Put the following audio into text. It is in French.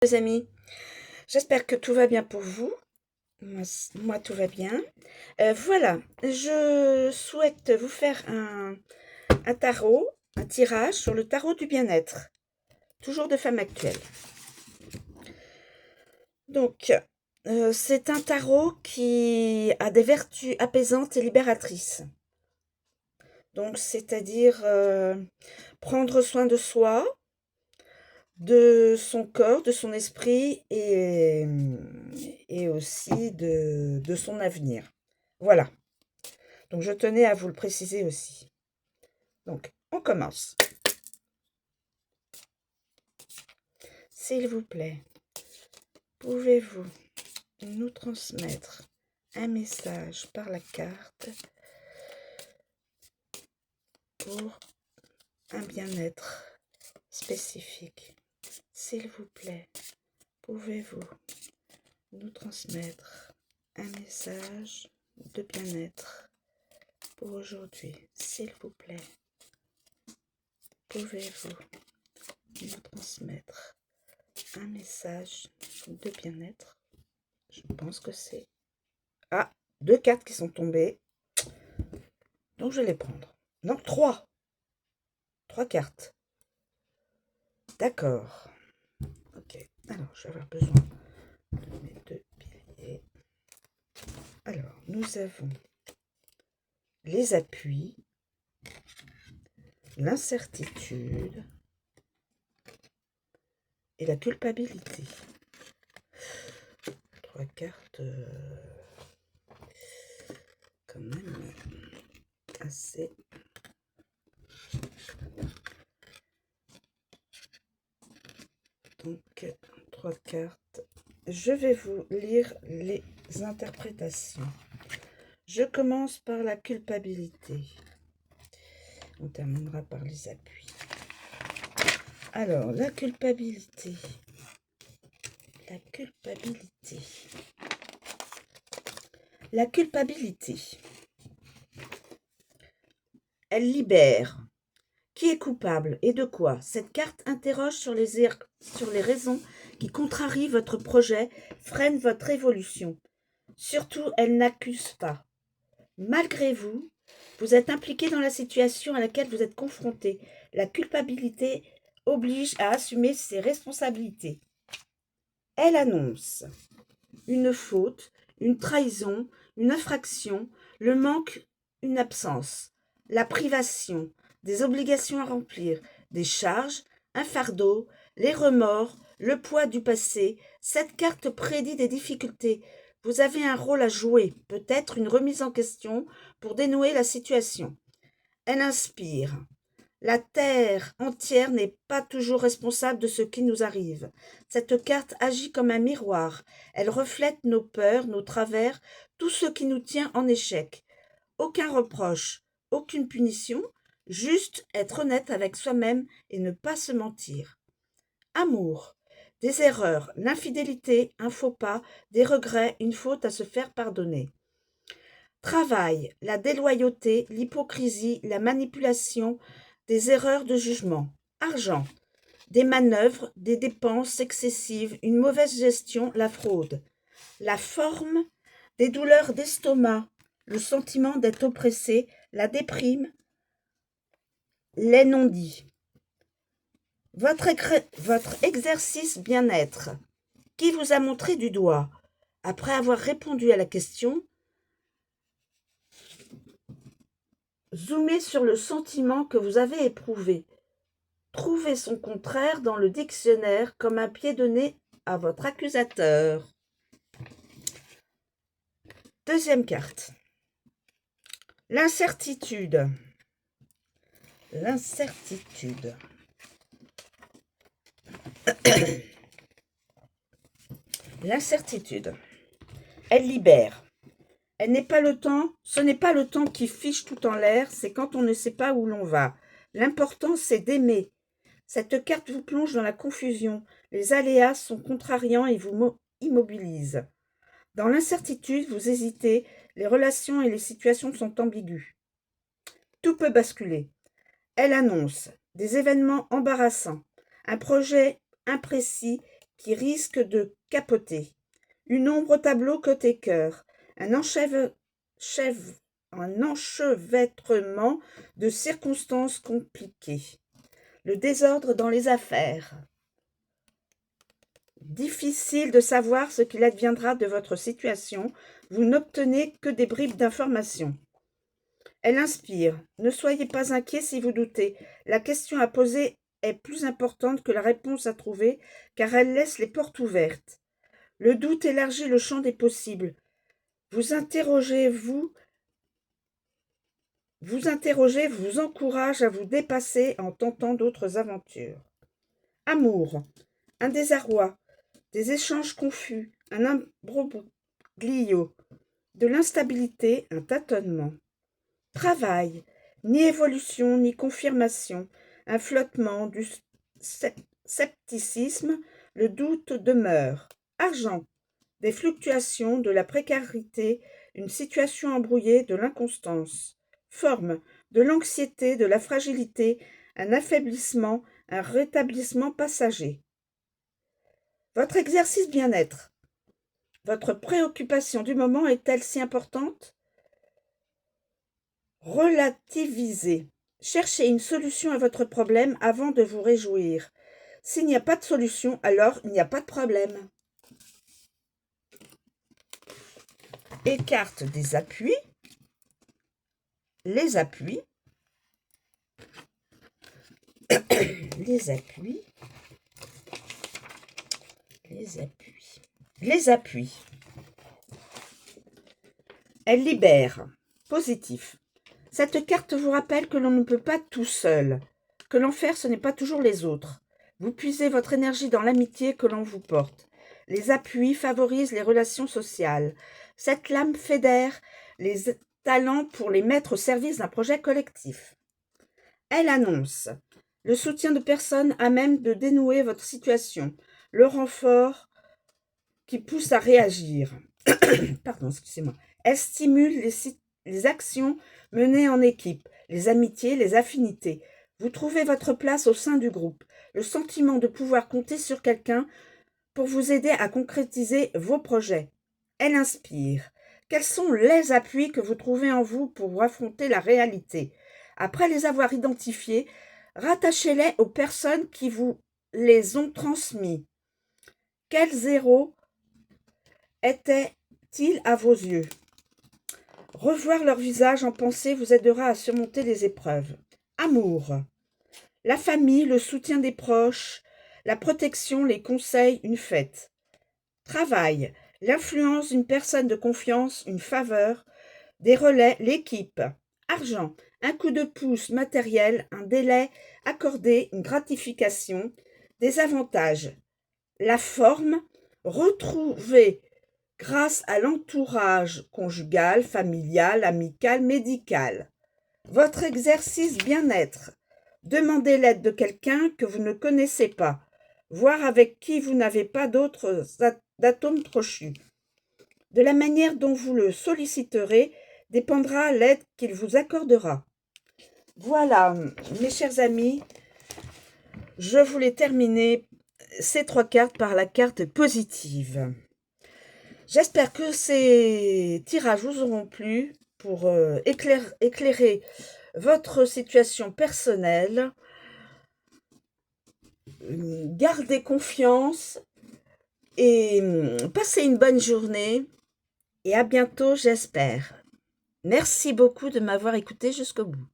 Les amis, j'espère que tout va bien pour vous. Moi, tout va bien. Voilà, je souhaite vous faire un tarot, un tirage sur le tarot du bien-être, toujours de femme actuelle. Donc, c'est un tarot qui a des vertus apaisantes et libératrices. Donc, c'est-à-dire prendre soin de soi, de son corps, de son esprit et aussi de son avenir. Voilà. Donc, je tenais à vous le préciser aussi. Donc, on commence. S'il vous plaît, pouvez-vous nous transmettre un message par la carte pour un bien-être spécifique? S'il vous plaît, pouvez-vous nous transmettre un message de bien-être pour aujourd'hui? S'il vous plaît, pouvez-vous nous transmettre un message de bien-être? Je pense que c'est... Ah, 2 cartes qui sont tombées. Donc, je vais les prendre. Non, 3. 3 cartes. D'accord. Ok. Alors, je vais avoir besoin de mes 2 piliers. Alors, nous avons les appuis, l'incertitude et la culpabilité. 3 cartes quand même assez... Donc, 3 cartes. Je vais vous lire les interprétations. Je commence par la culpabilité. On terminera par les appuis. Alors, la culpabilité. La culpabilité. La culpabilité. Elle libère. Qui est coupable et de quoi? Cette carte interroge sur les raisons qui contrarient votre projet, freinent votre évolution. Surtout, elle n'accuse pas. Malgré vous, vous êtes impliqué dans la situation à laquelle vous êtes confronté. La culpabilité oblige à assumer ses responsabilités. Elle annonce une faute, une trahison, une infraction, le manque, une absence, la privation, des obligations à remplir, des charges, un fardeau, les remords, le poids du passé. Cette carte prédit des difficultés. Vous avez un rôle à jouer, peut-être une remise en question pour dénouer la situation. Elle inspire. La terre entière n'est pas toujours responsable de ce qui nous arrive. Cette carte agit comme un miroir. Elle reflète nos peurs, nos travers, tout ce qui nous tient en échec. Aucun reproche, aucune punition, juste être honnête avec soi-même et ne pas se mentir. Amour, des erreurs, l'infidélité, un faux pas, des regrets, une faute à se faire pardonner. Travail, la déloyauté, l'hypocrisie, la manipulation, des erreurs de jugement. Argent, des manœuvres, des dépenses excessives, une mauvaise gestion, la fraude. La forme, des douleurs d'estomac, le sentiment d'être oppressé, la déprime, les non-dits. Votre exercice bien-être, qui vous a montré du doigt, après avoir répondu à la question, zoomez sur le sentiment que vous avez éprouvé. Trouvez son contraire dans le dictionnaire comme un pied de nez à votre accusateur. Deuxième carte. L'incertitude. L'incertitude. L'incertitude. Elle libère. Elle n'est pas le temps, ce n'est pas le temps qui fiche tout en l'air, c'est quand on ne sait pas où l'on va. L'important, c'est d'aimer. Cette carte vous plonge dans la confusion. Les aléas sont contrariants et vous immobilisent. Dans l'incertitude, vous hésitez, les relations et les situations sont ambiguës. Tout peut basculer. Elle annonce des événements embarrassants, un projet imprécis qui risque de capoter. Une ombre au tableau côté cœur. Un enchevêtrement de circonstances compliquées. Le désordre dans les affaires. Difficile de savoir ce qu'il adviendra de votre situation, vous n'obtenez que des bribes d'informations. Elle inspire. Ne soyez pas inquiet si vous doutez. La question à poser est plus importante que la réponse à trouver, car elle laisse les portes ouvertes. Le doute élargit le champ des possibles. Vous interrogez, vous encourage à vous dépasser en tentant d'autres aventures. Amour. Un désarroi. Des échanges confus. Un imbroglio. De l'instabilité, un tâtonnement. Travail, ni évolution, ni confirmation, un flottement, du scepticisme, le doute demeure. Argent, des fluctuations, de la précarité, une situation embrouillée, de l'inconstance. Forme, de l'anxiété, de la fragilité, un affaiblissement, un rétablissement passager. Votre exercice bien-être. Votre préoccupation du moment est-elle si importante ? Relativisez. Cherchez une solution à votre problème avant de vous réjouir. S'il n'y a pas de solution, alors il n'y a pas de problème. Écarte des appuis. Les appuis. Les appuis. Les appuis. Les appuis. Elle libère. Positif. Cette carte vous rappelle que l'on ne peut pas tout seul, que l'enfer ce n'est pas toujours les autres. Vous puisez votre énergie dans l'amitié que l'on vous porte. Les appuis favorisent les relations sociales. Cette lame fédère les talents pour les mettre au service d'un projet collectif. Elle annonce le soutien de personnes à même de dénouer votre situation, le renfort qui pousse à réagir. Pardon, excusez-moi. Elle stimule les actions menées en équipe, les amitiés, les affinités. Vous trouvez votre place au sein du groupe, le sentiment de pouvoir compter sur quelqu'un pour vous aider à concrétiser vos projets. Elle inspire. Quels sont les appuis que vous trouvez en vous pour affronter la réalité ? Après les avoir identifiés, rattachez-les aux personnes qui vous les ont transmis. Quels héros étaient-ils à vos yeux ? Revoir leur visage en pensée vous aidera à surmonter les épreuves. Amour. La famille, le soutien des proches, la protection, les conseils, une fête. Travail. L'influence d'une personne de confiance, une faveur, des relais, l'équipe. Argent. Un coup de pouce matériel, un délai accordé, une gratification. Des avantages. La forme. Retrouver grâce à l'entourage conjugal, familial, amical, médical. Votre exercice bien-être. Demandez l'aide de quelqu'un que vous ne connaissez pas, voire avec qui vous n'avez pas d'autres atomes crochus. De la manière dont vous le solliciterez dépendra l'aide qu'il vous accordera. Voilà, mes chers amis, je voulais terminer ces 3 cartes par la carte positive. J'espère que ces tirages vous auront plu pour éclairer votre situation personnelle. Gardez confiance et passez une bonne journée et à bientôt, j'espère. Merci beaucoup de m'avoir écouté jusqu'au bout.